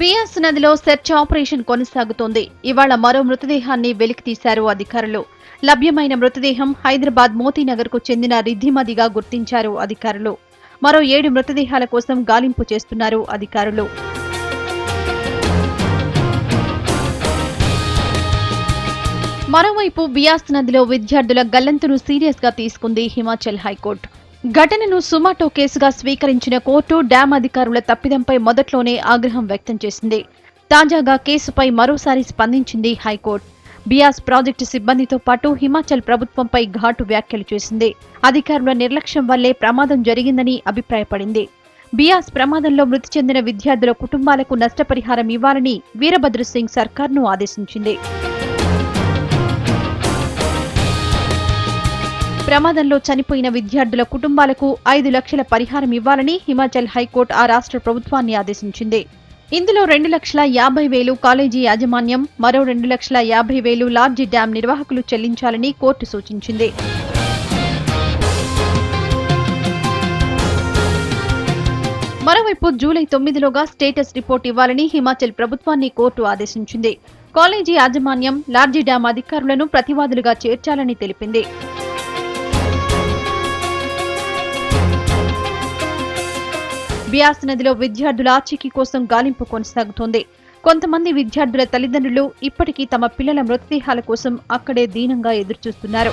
బియాస్ నదిలో search operation కొనసాగుతోంది. ఇవాళ మరో మృతదేహాన్ని వెలికితీశారు అధికారులు. లభ్యమైన మృతదేహం హైదరాబాద్ మోతీనగర్ కు చెందిన రిద్ధిమదిగా గుర్తించారు అధికారులు. మరో 7 మృతదేహాల కోసం గాలింపు చేస్తున్నారు అధికారులు. మరోవైపు బియాస్ నదిలో విద్యార్థుల గల్లంతును సీరియస్ గా తీసుకుంది హిమాచల్ హైకోర్టు. ఘటనను సుమాటో కేసుగా స్వీకరించిన కోర్టు డ్యాం అధికారుల తప్పిదంపై మొదట్లోనే ఆగ్రహం వ్యక్తం చేసింది. తాజాగా కేసుపై మరోసారి స్పందించింది హైకోర్టు. బియాస్ ప్రాజెక్టు సిబ్బందితో పాటు హిమాచల్ ప్రభుత్వంపై ఘాటు వ్యాఖ్యలు చేసింది. అధికారుల నిర్లక్ష్యం వల్లే ప్రమాదం జరిగిందని అభిప్రాయపడింది. బియాస్ ప్రమాదంలో మృతి చెందిన విద్యార్థుల కుటుంబాలకు నష్టపరిహారం ఇవ్వాలని వీరభద్రసింగ్ సర్కార్ను ఆదేశించింది. ప్రమాదంలో చనిపోయిన విద్యార్థుల కుటుంబాలకు 5 లక్షల పరిహారం ఇవ్వాలని హిమాచల్ హైకోర్టు ఆ రాష్ట్ర ప్రభుత్వాన్ని ఆదేశించింది. ఇందులో 2,50,000 కాలేజీ యాజమాన్యం, మరో 2,50,000 లార్జీ డ్యాం నిర్వాహకులు చెల్లించాలని కోర్టు సూచించింది. మరోవైపు జూలై 9లోగా స్టేటస్ రిపోర్ట్ ఇవ్వాలని హిమాచల్ ప్రభుత్వాన్ని కోర్టు ఆదేశించింది. కాలేజీ యాజమాన్యం, లార్జీ డ్యాం అధికారులను ప్రతివాదులుగా చేర్చాలని తెలిపింది. బియాస్ నదిలో విద్యార్థుల ఆచూకీ కోసం గాలింపు కొనసాగుతోంది. కొంతమంది విద్యార్థుల తల్లిదండ్రులు ఇప్పటికీ తమ పిల్లల మృతదేహాల కోసం అక్కడే దీనంగా ఎదురుచూస్తున్నారు.